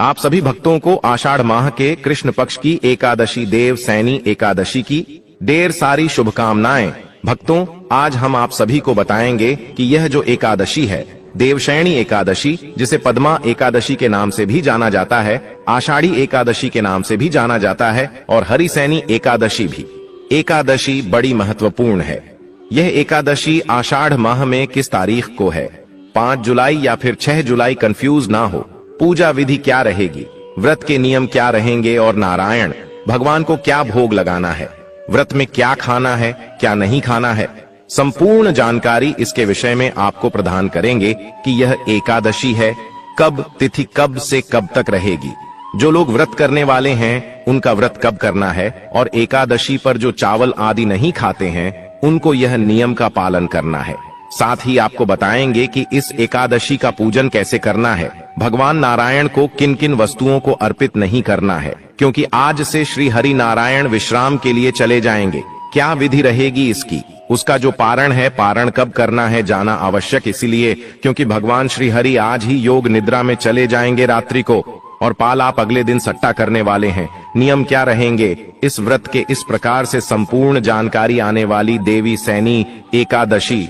आप सभी भक्तों को आषाढ़ माह के कृष्ण पक्ष की एकादशी देव सैनी एकादशी की ढेर सारी शुभकामनाएं। भक्तों, आज हम आप सभी को बताएंगे कि यह जो एकादशी है, देवशयनी एकादशी, जिसे पद्मा एकादशी के नाम से भी जाना जाता है, आषाढ़ी एकादशी के नाम से भी जाना जाता है और हरिसैनी एकादशी भी। एकादशी बड़ी महत्वपूर्ण है। यह एकादशी आषाढ़ माह में किस तारीख को है? 5 जुलाई या फिर 6 जुलाई, कंफ्यूज ना हो। पूजा विधि क्या रहेगी, व्रत के नियम क्या रहेंगे और नारायण भगवान को क्या भोग लगाना है, व्रत में क्या खाना है क्या नहीं खाना है, संपूर्ण जानकारी इसके विषय में आपको प्रदान करेंगे कि यह एकादशी है, कब तिथि कब से कब तक रहेगी, जो लोग व्रत करने वाले हैं उनका व्रत कब करना है और एकादशी पर जो चावल आदि नहीं खाते हैं उनको यह नियम का पालन करना है। साथ ही आपको बताएंगे कि इस एकादशी का पूजन कैसे करना है, भगवान नारायण को किन किन वस्तुओं को अर्पित नहीं करना है, क्योंकि आज से श्री हरि नारायण विश्राम के लिए चले जाएंगे। क्या विधि रहेगी इसकी, उसका जो पारण है, पारण कब करना है जाना आवश्यक इसलिए क्योंकि भगवान श्री हरि आज ही योग निद्रा में चले जाएंगे रात्रि को, और पाल आप अगले दिन सट्टा करने वाले हैं। नियम क्या रहेंगे इस व्रत के, इस प्रकार से संपूर्ण जानकारी आने वाली देवी सैनी एकादशी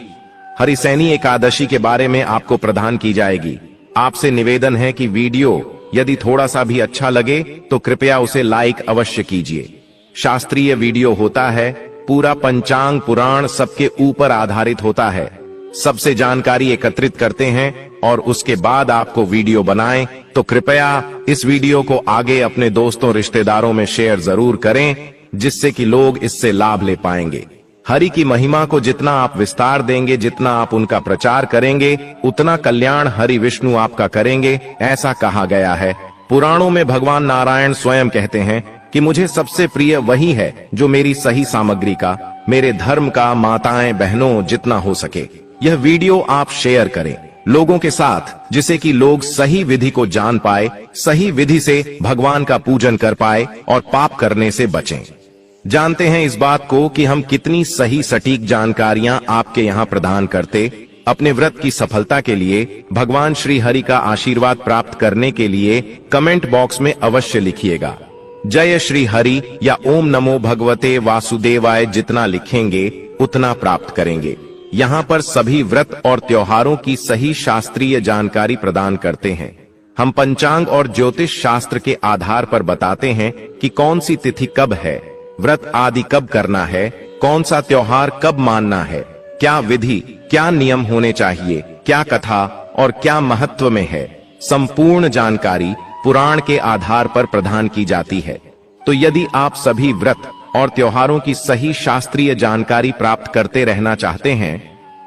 हरिसैनी एकादशी के बारे में आपको प्रदान की जाएगी। आपसे निवेदन है कि वीडियो यदि थोड़ा सा भी अच्छा लगे तो कृपया उसे लाइक अवश्य कीजिए। शास्त्रीय वीडियो होता है, पूरा पंचांग पुराण सबके ऊपर आधारित होता है। सबसे जानकारी एकत्रित करते हैं और उसके बाद आपको वीडियो बनाएं, तो कृपया इस वीडियो को आगे अपने दोस्तों रिश्तेदारों में शेयर जरूर करें, जिससे कि लोग इससे लाभ ले पाएंगे। हरि की महिमा को जितना आप विस्तार देंगे, जितना आप उनका प्रचार करेंगे, उतना कल्याण हरि विष्णु आपका करेंगे, ऐसा कहा गया है। पुराणों में भगवान नारायण स्वयं कहते हैं कि मुझे सबसे प्रिय वही है जो मेरी सही सामग्री का, मेरे धर्म का, माताएं बहनों जितना हो सके यह वीडियो आप शेयर करें लोगों के साथ, जिससे कि लोग सही विधि को जान पाए, सही विधि से भगवान का पूजन कर पाए और पाप करने से बचें। जानते हैं इस बात को कि हम कितनी सही सटीक जानकारियां आपके यहाँ प्रदान करते। अपने व्रत की सफलता के लिए, भगवान श्री हरि का आशीर्वाद प्राप्त करने के लिए कमेंट बॉक्स में अवश्य लिखिएगा जय श्री हरि या ओम नमो भगवते वासुदेवाय। जितना लिखेंगे उतना प्राप्त करेंगे। यहाँ पर सभी व्रत और त्योहारों की सही शास्त्रीय जानकारी प्रदान करते हैं। हम पंचांग और ज्योतिष शास्त्र के आधार पर बताते हैं कि कौन सी तिथि कब है, व्रत आदि कब करना है, कौन सा त्योहार कब मानना है, क्या विधि, क्या नियम होने चाहिए, क्या कथा और क्या महत्व में है। संपूर्ण जानकारी पुराण के आधार पर प्रदान की जाती है। तो यदि आप सभी व्रत और त्योहारों की सही शास्त्रीय जानकारी प्राप्त करते रहना चाहते हैं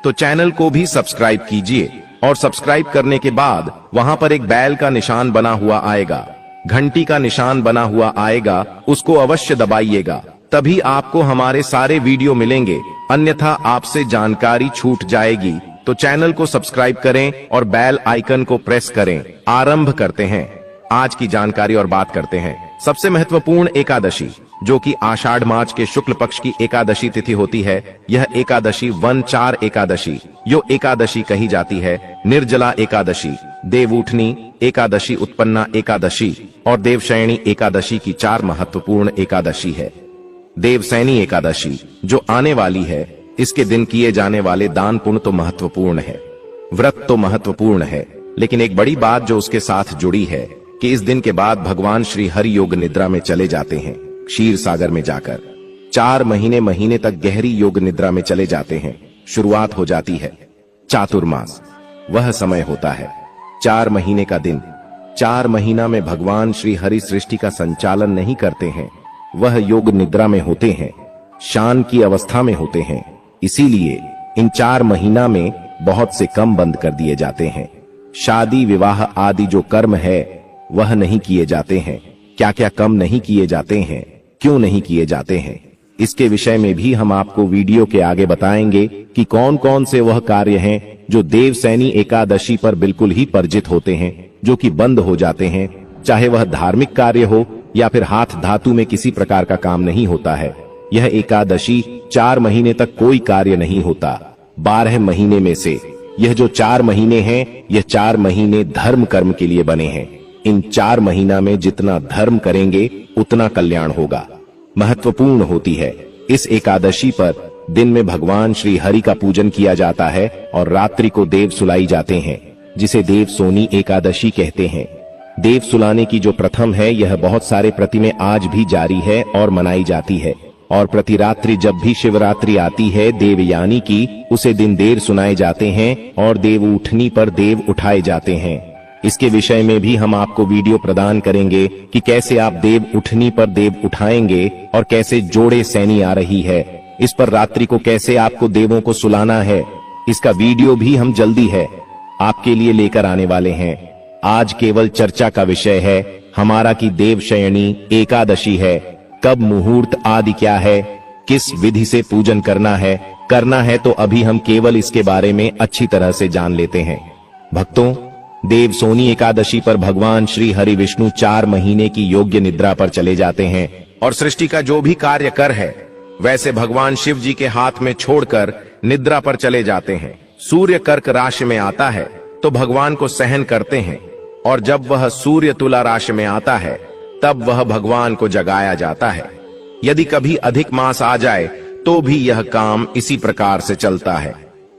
तो चैनल को भी सब्सक्राइब कीजिए, और सब्सक्राइब करने के बाद वहां पर एक बैल का निशान बना हुआ आएगा, घंटी का निशान बना हुआ आएगा, उसको अवश्य दबाइएगा, तभी आपको हमारे सारे वीडियो मिलेंगे, अन्यथा आपसे जानकारी छूट जाएगी। तो चैनल को सब्सक्राइब करें और बेल आइकन को प्रेस करें। आरंभ करते हैं आज की जानकारी और बात करते हैं सबसे महत्वपूर्ण एकादशी, जो कि आषाढ़ मास के शुक्ल पक्ष की एकादशी तिथि होती है। यह एकादशी 1-4 एकादशी यो एकादशी कही जाती है। निर्जला एकादशी, देवउठनी एकादशी, उत्पन्ना एकादशी और देवशयनी एकादशी की 4 महत्वपूर्ण एकादशी है। देवसैनी एकादशी जो आने वाली है, इसके दिन किए जाने वाले दान पुण्य तो महत्वपूर्ण है, व्रत तो महत्वपूर्ण है, लेकिन एक बड़ी बात जो उसके साथ जुड़ी है कि इस दिन के बाद भगवान श्री हरि योग निद्रा में चले जाते हैं। क्षीर सागर में जाकर 4 महीने तक गहरी योग निद्रा में चले जाते हैं। शुरुआत हो जाती है चातुर्मास, वह समय होता है 4 महीने का दिन। 4 महीना में भगवान श्री हरि सृष्टि का संचालन नहीं करते हैं, वह योग निद्रा में होते हैं, शान की अवस्था में होते हैं। इसीलिए इन 4 महीना में बहुत से कम बंद कर दिए जाते हैं। शादी विवाह आदि जो कर्म है वह नहीं किए जाते हैं। क्या क्या कम नहीं किए जाते हैं, क्यों नहीं किए जाते हैं, इसके विषय में भी हम आपको वीडियो के आगे बताएंगे कि कौन कौन से वह कार्य हैं जो देवसैनी एकादशी पर बिल्कुल ही वर्जित होते हैं, जो कि बंद हो जाते हैं। चाहे वह धार्मिक कार्य हो या फिर हाथ धातु में किसी प्रकार का काम नहीं होता है। यह एकादशी 4 महीने तक कोई कार्य नहीं होता। 12 महीने में से यह जो 4 महीने हैं, यह 4 महीने धर्म कर्म के लिए बने हैं। इन 4 महीना में जितना धर्म करेंगे उतना कल्याण होगा, महत्वपूर्ण होती है। इस एकादशी पर दिन में भगवान श्री हरि का पूजन किया जाता है और रात्रि को देव सुलाई जाते हैं, जिसे देव सोनी एकादशी कहते हैं। देव सुलाने की जो प्रथम है, यह बहुत सारे प्रति में आज भी जारी है और मनाई जाती है। और प्रति रात्रि जब भी शिवरात्रि आती है, देवयानी की, उसे दिन देर सुनाए जाते हैं और देव उठनी पर देव उठाए जाते हैं। इसके विषय में भी हम आपको वीडियो प्रदान करेंगे कि कैसे आप देव उठनी पर देव उठाएंगे और कैसे जोड़े सैनी आ रही है, इस पर रात्रि को कैसे आपको देवों को सुलाना है। इसका वीडियो भी हम जल्दी है आपके लिए लेकर आने वाले हैं। आज केवल चर्चा का विषय है हमारा कि देवशयनी एकादशी है, कब मुहूर्त आदि क्या है, किस विधि से पूजन करना है तो अभी हम केवल इसके बारे में अच्छी तरह से जान लेते हैं। भक्तों, देव सोनी एकादशी पर भगवान श्री हरि विष्णु 4 महीने की योग्य निद्रा पर चले जाते हैं और सृष्टि का जो भी कार्य कर है वैसे भगवान शिव जी के हाथ में छोड़कर निद्रा पर चले जाते हैं। सूर्य कर्क राशि में आता है तो भगवान को सहन करते हैं और जब वह सूर्य तुला राशि में आता है तब वह भगवान को जगाया जाता है। यदि कभी अधिक मास आ जाए तो भी यह काम इसी प्रकार से चलता है।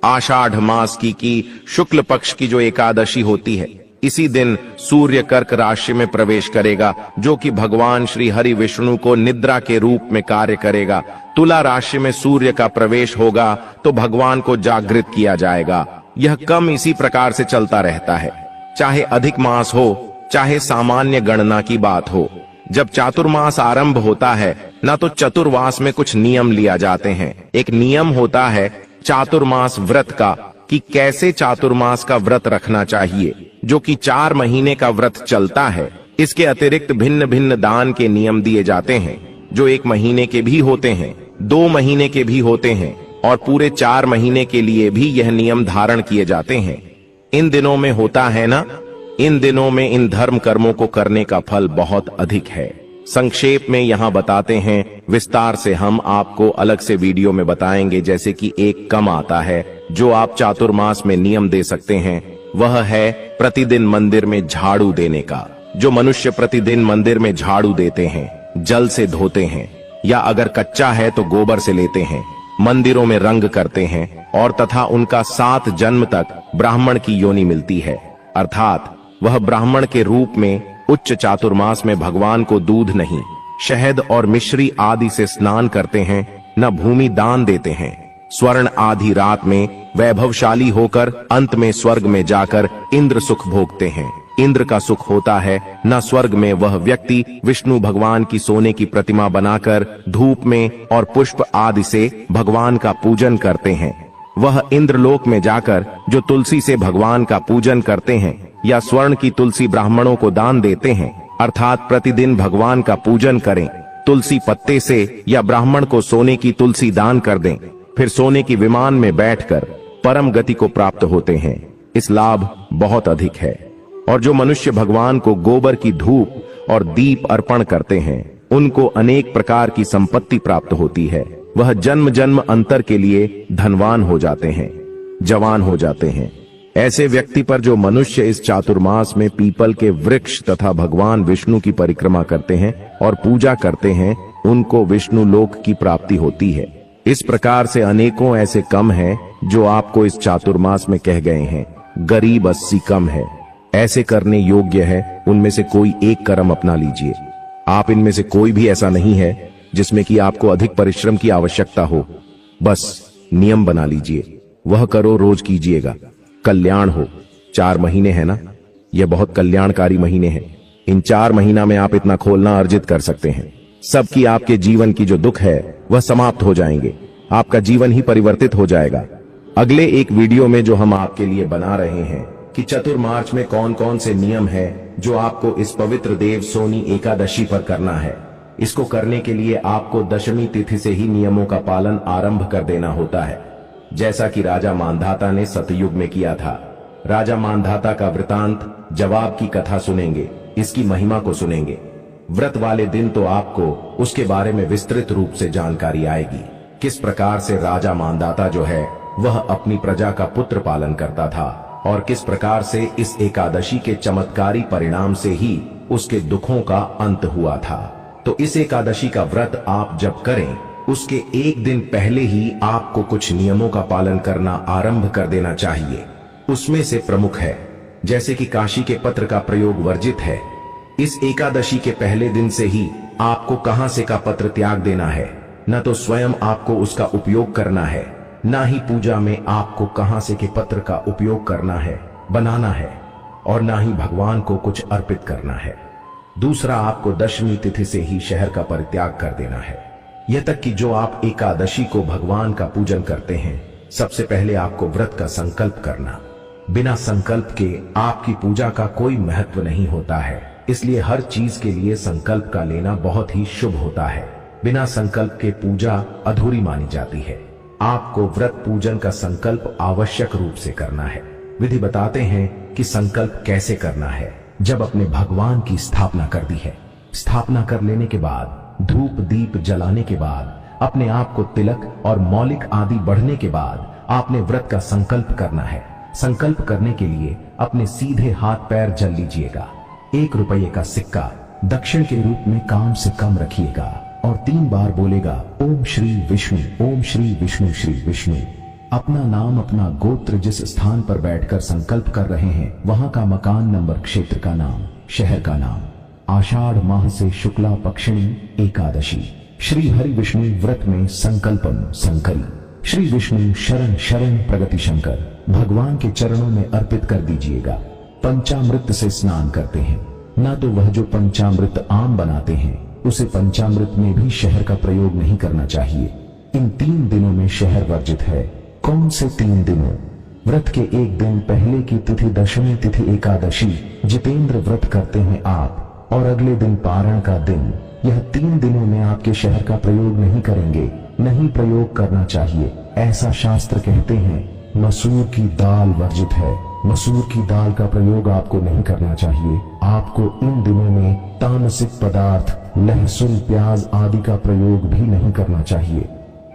आषाढ़ मास की शुक्ल पक्ष की जो एकादशी होती है, इसी दिन सूर्य कर्क राशि में प्रवेश करेगा, जो कि भगवान श्री हरि विष्णु को निद्रा के रूप में कार्य करेगा। तुला राशि में सूर्य का प्रवेश होगा तो भगवान को जागृत किया जाएगा। यह क्रम इसी प्रकार से चलता रहता है, चाहे अधिक मास हो चाहे सामान्य गणना की बात हो। जब चातुर्मास आरंभ होता है ना, तो चतुर्मास में कुछ नियम लिया जाते हैं। एक नियम होता है चातुर्मास व्रत का, कि कैसे चातुर्मास का व्रत रखना चाहिए, जो कि 4 महीने का व्रत चलता है। इसके अतिरिक्त भिन्न भिन्न दान के नियम दिए जाते हैं, जो 1 महीने के भी होते हैं, 2 महीने के भी होते हैं और पूरे 4 महीने के लिए भी यह नियम धारण किए जाते हैं। इन दिनों में होता है ना, इन दिनों में इन धर्म कर्मों को करने का फल बहुत अधिक है। संक्षेप में यहाँ बताते हैं, विस्तार से हम आपको अलग से वीडियो में बताएंगे। जैसे कि एक कम आता है जो आप चातुर्मास में नियम दे सकते हैं, वह है प्रतिदिन मंदिर में झाड़ू देने का। जो मनुष्य प्रतिदिन मंदिर में झाड़ू देते हैं, जल से धोते हैं या अगर कच्चा है तो गोबर से लेते हैं, मंदिरों में रंग करते हैं और तथा उनका 7 जन्म तक ब्राह्मण की योनि मिलती है, अर्थात वह ब्राह्मण के रूप में उच्च चातुर्मास में भगवान को दूध नहीं, शहद और मिश्री आदि से स्नान करते हैं, न भूमि दान देते हैं। स्वर्ण आधी रात में वैभवशाली होकर अंत में स्वर्ग में जाकर इंद्र सुख भोगते हैं। इंद्र का सुख होता है न स्वर्ग में वह व्यक्ति विष्णु भगवान की सोने की प्रतिमा बनाकर धूप में और पुष्प आदि से भगवान का पूजन करते हैं। वह इंद्रलोक में जाकर जो तुलसी से भगवान का पूजन करते हैं या स्वर्ण की तुलसी ब्राह्मणों को दान देते हैं, अर्थात प्रतिदिन भगवान का पूजन करें, तुलसी पत्ते से या ब्राह्मण को सोने की तुलसी दान कर दें, फिर सोने की विमान में बैठकर परम गति को प्राप्त होते हैं। इस लाभ बहुत अधिक है। और जो मनुष्य भगवान को गोबर की धूप और दीप अर्पण करते हैं, उनको अनेक प्रकार की संपत्ति प्राप्त होती है। वह जन्म जन्म अंतर के लिए धनवान हो जाते हैं, जवान हो जाते हैं। ऐसे व्यक्ति पर जो मनुष्य इस चातुर्मास में पीपल के वृक्ष तथा भगवान विष्णु की परिक्रमा करते हैं और पूजा करते हैं, उनको विष्णु लोक की प्राप्ति होती है। इस प्रकार से अनेकों ऐसे कम हैं जो आपको इस चातुर्मास में कह गए हैं। गरीब 80 कम है, ऐसे करने योग्य है, उनमें से कोई एक कर्म अपना लीजिए। आप इनमें से कोई भी ऐसा नहीं है जिसमें कि आपको अधिक परिश्रम की आवश्यकता हो। बस नियम बना लीजिए, वह करो, रोज कीजिएगा, कल्याण हो। 4 महीने है ना, यह बहुत कल्याणकारी महीने हैं। इन 4 महीना में आप इतना खोलना अर्जित कर सकते हैं, सबकी आपके जीवन की जो दुख है वह समाप्त हो जाएंगे, आपका जीवन ही परिवर्तित हो जाएगा। अगले एक वीडियो में जो हम आपके लिए बना रहे हैं कि चतुर्मास में कौन कौन से नियम है जो आपको इस पवित्र देव सोनी एकादशी पर करना है। इसको करने के लिए आपको दशमी तिथि से ही नियमों का पालन आरंभ कर देना होता है, जैसा कि राजा मांधाता ने सतयुग में किया था। राजा मांधाता का वृतांत, जवाब की कथा सुनेंगे, इसकी महिमा को सुनेंगे। व्रत वाले दिन तो आपको उसके बारे में विस्तृत रूप से जानकारी आएगी, किस प्रकार से राजा मांधाता जो है वह अपनी प्रजा का पुत्र पालन करता था और किस प्रकार से इस एकादशी के चमत्कारी परिणाम से ही उसके दुखों का अंत हुआ था। तो इस एकादशी का व्रत आप जब करें उसके एक दिन पहले ही आपको कुछ नियमों का पालन करना आरंभ कर देना चाहिए। उसमें से प्रमुख है, जैसे कि काशी के पत्र का प्रयोग वर्जित है। इस एकादशी के पहले दिन से ही आपको कहां से का पत्र त्याग देना है। न तो स्वयं आपको उसका उपयोग करना है, ना ही पूजा में आपको कहां से के पत्र का उपयोग करना है, बनाना है, और ना ही भगवान को कुछ अर्पित करना है। दूसरा, आपको दशमी तिथि से ही शहर का परित्याग कर देना है। यह तक कि जो आप एकादशी को भगवान का पूजन करते हैं, सबसे पहले आपको व्रत का संकल्प करना। बिना संकल्प के आपकी पूजा का कोई महत्व नहीं होता है, इसलिए हर चीज के लिए संकल्प का लेना बहुत ही शुभ होता है। बिना संकल्प के पूजा अधूरी मानी जाती है। आपको व्रत पूजन का संकल्प आवश्यक रूप से करना है। विधि बताते हैं कि संकल्प कैसे करना है। जब अपने भगवान की स्थापना कर दी है, स्थापना कर लेने के बाद, धूप दीप जलाने के बाद, अपने आप को तिलक और मौलिक आदि बढ़ने के बाद आपने व्रत का संकल्प करना है। संकल्प करने के लिए अपने सीधे हाथ पैर जल लीजिएगा। 1 रुपये का सिक्का दक्षिण के रूप में काम से कम रखिएगा और 3 बार बोलेगा ओम श्री विष्णु, ओम श्री विष्णु, श्री विष्णु। अपना नाम, अपना गोत्र, जिस स्थान पर बैठकर संकल्प कर रहे हैं वहां का मकान नंबर, क्षेत्र का नाम, शहर का नाम। आषाढ़ माह से शुक्ला पक्षिणी एकादशी। श्री हरि विष्णु व्रत में संकल्पम संकरी। श्री विष्णु शरण शरण प्रगति शंकर। भगवान के चरणों में अर्पित कर दीजिएगा। पंचामृत से स्नान करते हैं, ना तो वह जो पंचामृत आम बनाते हैं उसे पंचामृत में भी शहर का प्रयोग नहीं करना चाहिए। इन 3 दिनों में शहर वर्जित है। कौन से 3 दिनों? व्रत के एक दिन पहले की तिथि दशमी तिथि एकादशी जितेंद्र व्रत करते हैं आप, और अगले दिन पारण का दिन। यह 3 दिनों में आपके शहर का प्रयोग नहीं करेंगे, नहीं प्रयोग करना चाहिए। ऐसा शास्त्र कहते हैं। मसूर की दाल वर्जित है। मसूर की दाल का प्रयोग आपको नहीं करना चाहिए। आपको इन दिनों में तामसिक पदार्थ, लहसुन, प्याज आदि का प्रयोग भी नहीं करना चाहिए।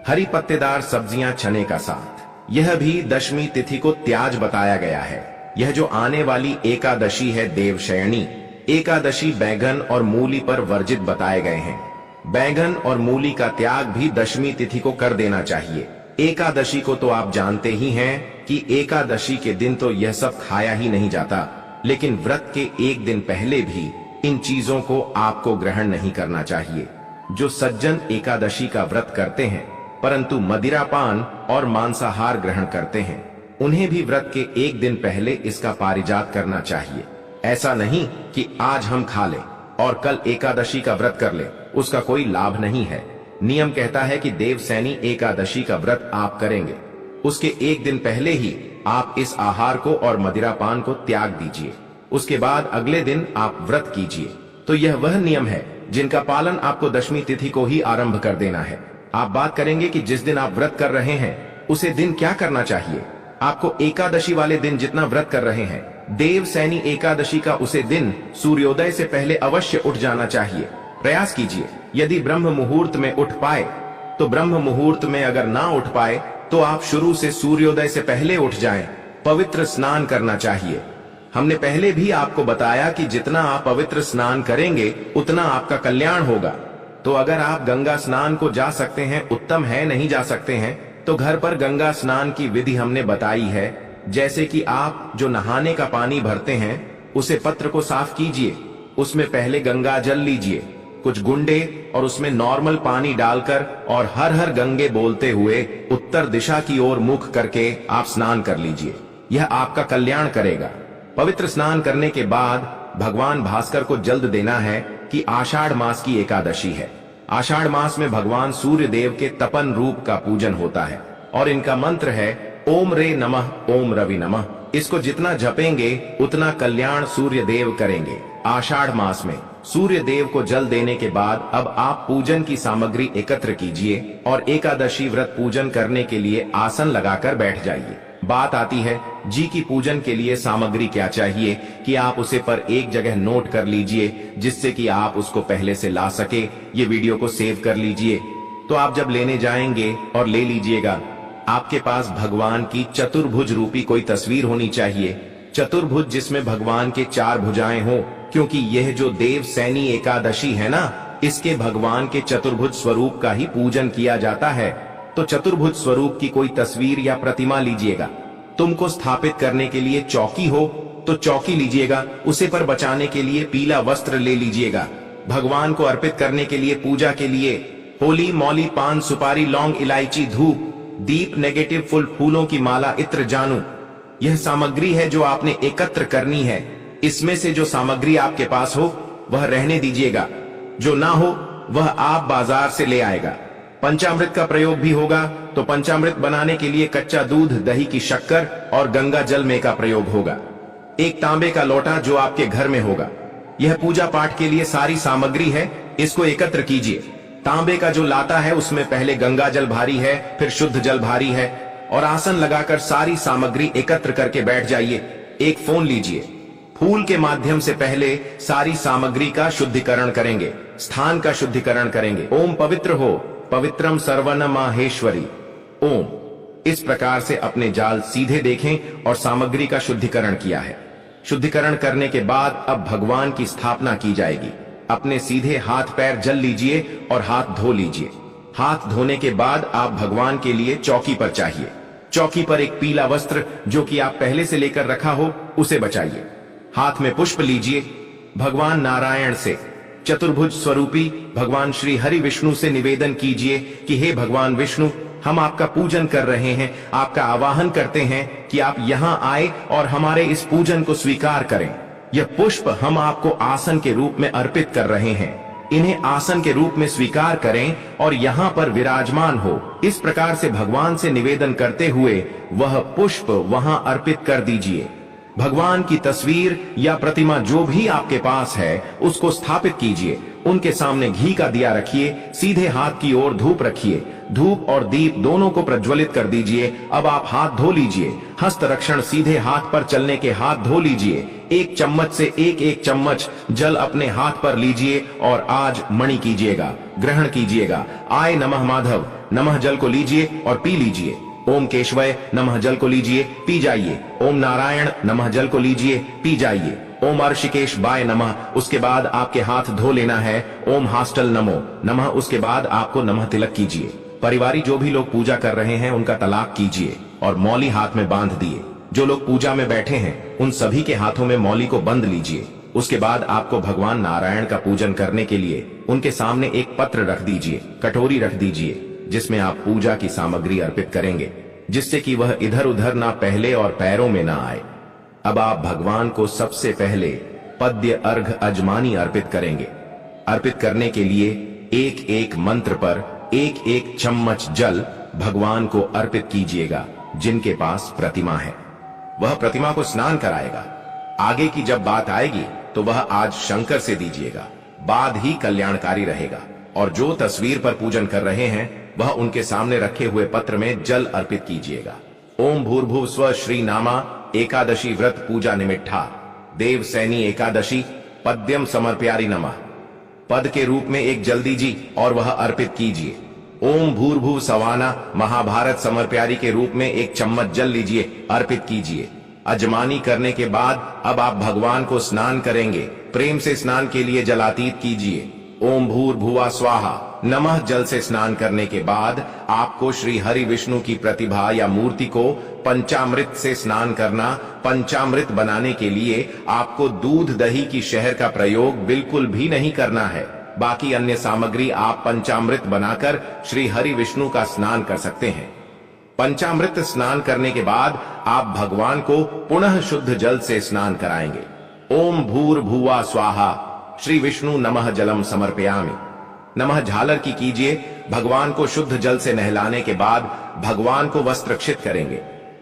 हरी पत्तेदार सब्जियां, चने का साग, यह भी दशमी तिथि को त्याज बताया गया है। यह जो आने वाली एकादशी है देवशयनी एकादशी, बैंगन और मूली पर वर्जित बताए गए हैं। बैंगन और मूली का त्याग भी दशमी तिथि को कर देना चाहिए। एकादशी को तो आप जानते ही हैं कि एकादशी के दिन तो यह सब खाया ही नहीं जाता, लेकिन व्रत के एक दिन पहले भी इन चीजों को आपको ग्रहण नहीं करना चाहिए। जो सज्जन एकादशी का व्रत करते हैं परंतु मदिरापान और मांसाहार ग्रहण करते हैं, उन्हें भी व्रत के एक दिन पहले इसका पारिजात करना चाहिए। ऐसा नहीं कि आज हम खा लें और कल एकादशी का व्रत कर लें, उसका कोई लाभ नहीं है। नियम कहता है कि देवसैनी एकादशी का व्रत आप करेंगे, उसके एक दिन पहले ही आप इस आहार को और मदिरापान को त्याग दीजिए। उसके बाद अगले दिन आप व्रत कीजिए। तो यह वह नियम है जिनका पालन आपको दशमी तिथि को ही आरंभ कर देना है। आप बात करेंगे कि जिस दिन आप व्रत कर रहे हैं उसे दिन क्या करना चाहिए। आपको एकादशी वाले दिन जितना व्रत कर रहे हैं, देवसैनी एकादशी का उसे दिन सूर्योदय से पहले अवश्य उठ जाना चाहिए। प्रयास कीजिए, यदि ब्रह्म मुहूर्त में उठ पाए तो ब्रह्म मुहूर्त में, अगर ना उठ पाए तो आप शुरू से सूर्योदय से पहले उठ जाएं। पवित्र स्नान करना चाहिए। हमने पहले भी आपको बताया कि जितना आप पवित्र स्नान करेंगे उतना आपका कल्याण होगा। तो अगर आप गंगा स्नान को जा सकते हैं उत्तम है, नहीं जा सकते हैं तो घर पर गंगा स्नान की विधि हमने बताई है। जैसे कि आप जो नहाने का पानी भरते हैं उसे पत्र को साफ कीजिए, उसमें पहले गंगा जल लीजिए, कुछ गुंडे और उसमें नॉर्मल पानी डालकर और हर हर गंगे बोलते हुए उत्तर दिशा की ओर मुख करके आप स्नान कर लीजिए। यह आपका कल्याण करेगा। पवित्र स्नान करने के बाद भगवान भास्कर को जल्द देना है कि आषाढ़ मास की एकादशी है। आषाढ़ मास में भगवान सूर्य देव के तपन रूप का पूजन होता है और इनका मंत्र है ओम रे नमः, ओम रवि नमः। इसको जितना जपेंगे उतना कल्याण सूर्य देव करेंगे। आषाढ़ मास में सूर्य देव को जल देने के बाद अब आप पूजन की सामग्री एकत्र कीजिए और एकादशी व्रत पूजन करने के लिए आसन लगाकर बैठ जाइए। बात आती है जी की पूजन के लिए सामग्री क्या चाहिए कि आप उसे पर एक जगह नोट कर लीजिए जिससे कि आप उसको पहले से ला सके। ये वीडियो को सेव कर लीजिए। तो आप जब लेने जाएंगे और ले लीजिएगा आपके पास भगवान की चतुर्भुज रूपी कोई तस्वीर होनी चाहिए। चतुर्भुज जिसमें भगवान के 4 भुजाएं हो, क्योंकि यह जो देव सैनी एकादशी है ना, इसके भगवान के चतुर्भुज स्वरूप का ही पूजन किया जाता है। तो चतुर्भुज स्वरूप की कोई तस्वीर या प्रतिमा लीजिएगा। तुमको स्थापित करने के लिए चौकी हो तो चौकी लीजिएगा। उसे पर बचाने के लिए पीला वस्त्र ले लीजिएगा। भगवान को अर्पित करने के लिए पूजा के लिए होली, मौली, पान, सुपारी, लौंग, इलायची, धूप, दीप, नेगेटिव फूलों की माला, इत्र, जानू, यह सामग्री है जो आपने एकत्र करनी है। इसमें से जो सामग्री आपके पास हो वह रहने दीजिएगा, जो ना हो वह आप बाजार से ले आएगा। पंचामृत का प्रयोग भी होगा, तो पंचामृत बनाने के लिए कच्चा दूध, दही की शक्कर और गंगा जल में का प्रयोग होगा। एक तांबे का लोटा जो आपके घर में होगा। यह पूजा पाठ के लिए सारी सामग्री है, इसको एकत्र कीजिए। तांबे का जो लाता है उसमें पहले गंगा जल भारी है, फिर शुद्ध जल भारी है, और आसन लगाकर सारी सामग्री एकत्र करके बैठ जाइए। एक फोन लीजिए। फूल के माध्यम से पहले सारी सामग्री का शुद्धिकरण करेंगे, स्थान का शुद्धिकरण करेंगे। ओम पवित्र हो, पवित्रम सर्वन माहेश्वरी ओम। इस प्रकार से अपने जाल सीधे देखें और सामग्री का शुद्धिकरण किया है। शुद्धिकरण करने के बाद अब भगवान की स्थापना की जाएगी। अपने सीधे हाथ पैर जल लीजिए और हाथ धो लीजिए। हाथ धोने के बाद आप भगवान के लिए चौकी पर चाहिए। चौकी पर एक पीला वस्त्र जो कि आप पहले से लेकर रखा हो उसे बचाइए। हाथ में पुष्प लीजिए। भगवान नारायण से, चतुर्भुज स्वरूपी भगवान श्री हरि विष्णु से निवेदन कीजिए कि हे भगवान विष्णु, हम आपका पूजन कर रहे हैं, आपका आवाहन करते हैं कि आप यहाँ आए और हमारे इस पूजन को स्वीकार करें। यह पुष्प हम आपको आसन के रूप में अर्पित कर रहे हैं। इन्हें आसन के रूप में स्वीकार करें और यहाँ पर विराजमान हो। इस प्रकार से भगवान से निवेदन करते हुए वह पुष्प वहां अर्पित कर दीजिए। भगवान की तस्वीर या प्रतिमा जो भी आपके पास है उसको स्थापित कीजिए। उनके सामने घी का दिया रखिए। सीधे हाथ की ओर धूप रखिए। धूप और दीप दोनों को प्रज्वलित कर दीजिए। अब आप हाथ धो लीजिए। हस्त रक्षण सीधे हाथ पर चलने के हाथ धो लीजिए। एक चम्मच से एक चम्मच जल अपने हाथ पर लीजिए और आज मणि कीजिएगा, ग्रहण कीजिएगा। आय नमः माधव नमः जल को लीजिए और पी लीजिए। ओम केशवय नमः जल को लीजिए, पी जाइए। ओम नारायण नमः जल को लीजिए, पी जाइए। ओम अर्षिकेश बाय नमः, उसके बाद आपके हाथ धो लेना है। ओम हास्टल नमो नमः, उसके बाद आपको नमः तिलक कीजिए। परिवारी जो भी लोग पूजा कर रहे हैं उनका तलाक कीजिए और मौली हाथ में बांध दिए। जो लोग पूजा में बैठे हैं उन सभी के हाथों में मौली को बंद लीजिए। उसके बाद आपको भगवान नारायण का पूजन करने के लिए उनके सामने एक पत्र रख दीजिए, कटोरी रख दीजिए, जिसमें आप पूजा की सामग्री अर्पित करेंगे, जिससे कि वह इधर उधर ना पहले और पैरों में ना आए। अब आप भगवान को सबसे पहले पद्य अर्घ अजमानी अर्पित करेंगे। अर्पित करने के लिए एक एक मंत्र पर एक एक चम्मच जल भगवान को अर्पित कीजिएगा। जिनके पास प्रतिमा है वह प्रतिमा को स्नान कराएगा। आगे की जब बात आएगी तो वह आज शंकर से दीजिएगा, बाद ही कल्याणकारी रहेगा। और जो तस्वीर पर पूजन कर रहे हैं वह उनके सामने रखे हुए पत्र में जल अर्पित कीजिएगा। ओम भूर्भुव स्व श्री नामा एकादशी व्रत पूजा निमित्था देव सैनी एकादशी पद्यम समर्प्यारी नमः। पद के रूप में एक जल दीजिए और वह अर्पित कीजिए। ओम भूर्भुव सवाना महाभारत समर्प्यारी के रूप में एक चम्मच जल लीजिए, अर्पित कीजिए। अजमानी करने के बाद अब आप भगवान को स्नान करेंगे। प्रेम से स्नान के लिए जलातीत कीजिए। ओम भूर्भुवा स्वाहा नमः जल से स्नान करने के बाद आपको श्री हरि विष्णु की प्रतिभा या मूर्ति को पंचामृत से स्नान करना। पंचामृत बनाने के लिए आपको दूध दही की शहद का प्रयोग बिल्कुल भी नहीं करना है। बाकी अन्य सामग्री आप पंचामृत बनाकर श्री हरि विष्णु का स्नान कर सकते हैं। पंचामृत स्नान करने के बाद आप भगवान को पुनः शुद्ध जल से स्नान कराएंगे। ओम भूर्भुवा स्वाहा श्री विष्णु नमः जलम समर्पयामि नमः झालर की कीजिए। भगवान को शुद्ध जल से नहलाने के बाद भगवान को वस्त्रक्षित करेंगे।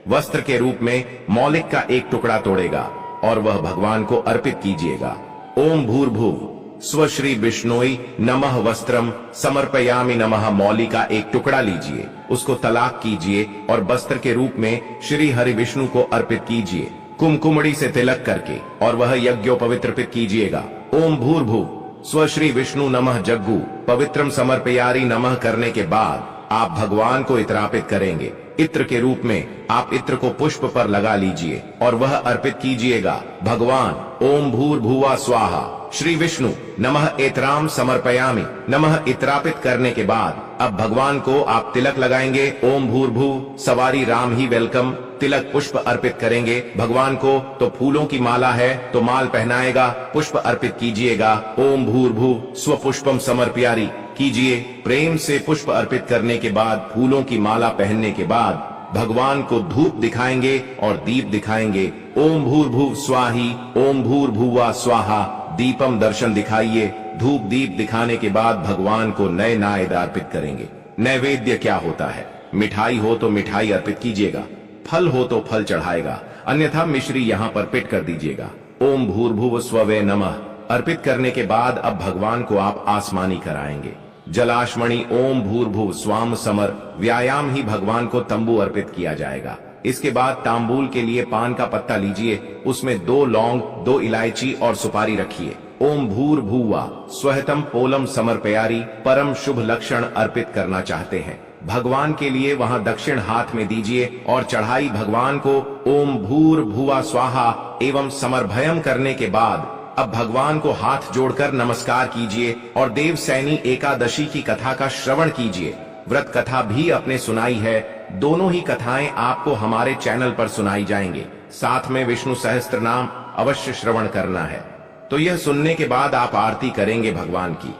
वस्त्र के रूप में मौलिक का एक टुकड़ा तोड़ेगा और वह भगवान को अर्पित कीजिएगा। ओम भूर्भुव स्व श्री विष्णुई नमः वस्त्रम समर्पयामि नमः मौली का एक टुकड़ा लीजिए, उसको तलाक कीजिए और वस्त्र के रूप में श्री हरि विष्णु को अर्पित कीजिए कुमकुमड़ी से तिलक करके, और वह यज्ञोपवित्रपित कीजिएगा। ओम भूर्भुव स्व श्री विष्णु नमः जग्गू पवित्रम समर्पयारी नमः करने के बाद आप भगवान को इतरापित करेंगे। इत्र के रूप में आप इत्र को पुष्प पर लगा लीजिए और वह अर्पित कीजिएगा भगवान ओम भूर्भुवः स्वाहा श्री विष्णु नमः एतराम समर्पयामि। नमः इत्रापित करने के बाद अब भगवान को आप तिलक लगाएंगे। ओम भूर्भुव सवारी राम ही वेलकम। तिलक पुष्प अर्पित करेंगे भगवान को, तो फूलों की माला है तो माल पहनाएगा, पुष्प अर्पित कीजिएगा। ओम भूर्भुव स्वपुष्पम समर्पयामि कीजिए। प्रेम से पुष्प अर्पित करने के बाद फूलों की माला पहनने के बाद भगवान को धूप दिखाएंगे और दीप दिखाएंगे। ओम भूर्भुव स्वाही ओम भूर्भुवः स्वाहा दीपम दर्शन दिखाइए। धूप दीप दिखाने के बाद भगवान को नए नैवेद्य अर्पित करेंगे। नैवेद्य क्या होता है? मिठाई हो तो मिठाई अर्पित कीजिएगा, फल हो तो फल चढ़ाएगा, अन्यथा मिश्री यहाँ पर पिट कर दीजिएगा। ओम भूर्भुव स्ववे नमः अर्पित करने के बाद अब भगवान को आप आसमानी कराएंगे। जलाशमणि ओम भूर्भुव स्वाम समर व्यायाम ही भगवान को तंबू अर्पित किया जाएगा। इसके बाद तांबूल के लिए पान का पत्ता लीजिए, उसमें 2 लौंग 2 इलायची और सुपारी रखिए। ओम भूर्भुवः स्वहतम पोलम समर्पयामि परम शुभ लक्षण अर्पित करना चाहते हैं भगवान के लिए वहां दक्षिण हाथ में दीजिए और चढ़ाई भगवान को। ओम भूर्भुवः स्वाहा एवं समर्भयम करने के बाद अब भगवान को हाथ जोड़कर नमस्कार कीजिए और देवसैनी एकादशी की कथा का श्रवण कीजिए। व्रत कथा भी अपने सुनाई है, दोनों ही कथाएं आपको हमारे चैनल पर सुनाई जाएंगे। साथ में विष्णु सहस्त्र नाम अवश्य श्रवण करना है। तो यह सुनने के बाद आप आरती करेंगे भगवान की,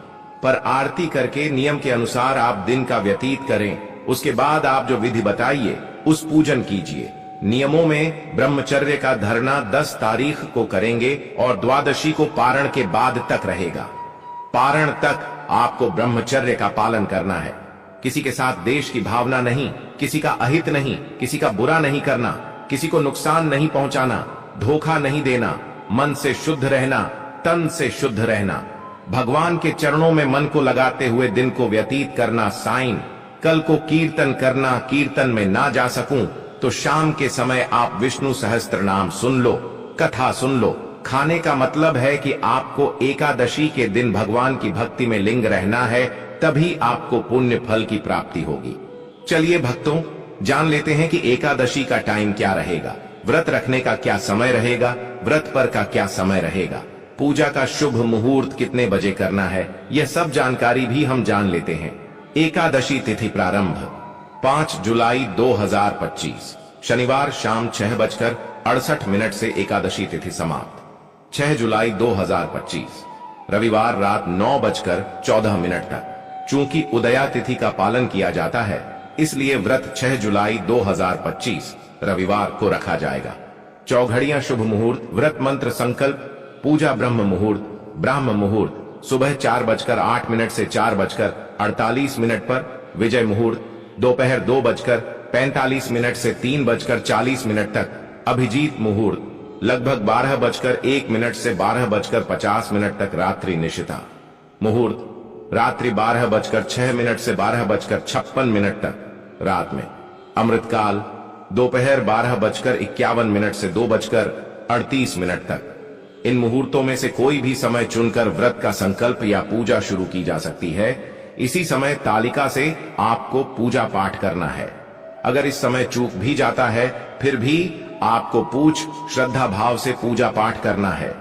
पर आरती करके नियम के अनुसार आप दिन का व्यतीत करें। उसके बाद आप जो विधि बताइए उस पूजन कीजिए। नियमों में ब्रह्मचर्य का धरना 10 तारीख को करेंगे और द्वादशी को पारण के बाद तक रहेगा। पारण तक आपको ब्रह्मचर्य का पालन करना है। किसी के साथ देश की भावना नहीं, किसी का अहित नहीं, किसी का बुरा नहीं करना, किसी को नुकसान नहीं पहुंचाना, धोखा नहीं देना, मन से शुद्ध रहना, तन से शुद्ध रहना, भगवान के चरणों में मन को लगाते हुए दिन को व्यतीत करना। साइन कल को कीर्तन करना, कीर्तन में ना जा सकूं तो शाम के समय आप विष्णु सहस्त्र नाम सुन लो, कथा सुन लो। खाने का मतलब है कि आपको एकादशी के दिन भगवान की भक्ति में लिंग रहना है, तभी आपको पुण्य फल की प्राप्ति होगी। चलिए भक्तों, जान लेते हैं कि एकादशी का टाइम क्या रहेगा, व्रत रखने का क्या समय रहेगा, व्रत पर का क्या समय रहेगा, पूजा का शुभ मुहूर्त कितने बजे करना है, यह सब जानकारी भी हम जान लेते हैं। एकादशी तिथि प्रारंभ 5 जुलाई 2025 शनिवार शाम 6:68 से एकादशी तिथि समाप्त। 6 जुलाई 2025 रविवार रात 9:14 तक। चूंकि उदया तिथि का पालन किया जाता है, इसलिए व्रत 6 जुलाई 2025 रविवार को रखा जाएगा। चौघड़ियां शुभ मुहूर्त, व्रत मंत्र संकल्प, पूजा ब्रह्म मुहूर्त, ब्राह्म मुहूर्त सुबह 4:08 से 4:48 पर, विजय मुहूर्त दोपहर 2:45 से 3:40 तक, अभिजीत मुहूर्त लगभग 12:01 से 12:50 तक, रात्रि निशिता मुहूर्त रात्रि 12:06 से 12:56 तक रात में, अमृतकाल दोपहर 12:51 से 2:38 तक। इन मुहूर्तों में से कोई भी समय चुनकर व्रत का संकल्प या पूजा शुरू की जा सकती है। इसी समय तालिका से आपको पूजा पाठ करना है। अगर इस समय चूक भी जाता है, फिर भी आपको पूछ श्रद्धा भाव से पूजा पाठ करना है,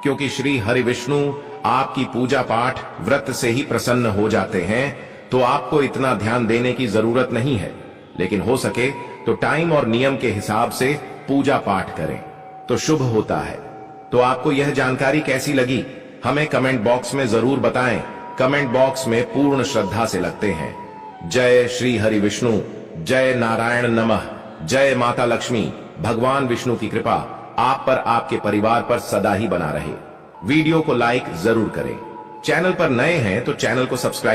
क्योंकि श्री हरि विष्णु आपकी पूजा पाठ व्रत से ही प्रसन्न हो जाते हैं। तो आपको इतना ध्यान देने की जरूरत नहीं है, लेकिन हो सके तो टाइम और नियम के हिसाब से पूजा पाठ करें तो शुभ होता है। तो आपको यह जानकारी कैसी लगी, हमें कमेंट बॉक्स में जरूर बताएं। कमेंट बॉक्स में पूर्ण श्रद्धा से लगते हैं। जय श्री हरि विष्णु, जय नारायण नमः, जय माता लक्ष्मी। भगवान विष्णु की कृपा आप पर, आपके परिवार पर सदा ही बना रहे। वीडियो को लाइक जरूर करें। चैनल पर नए हैं तो चैनल को सब्सक्राइब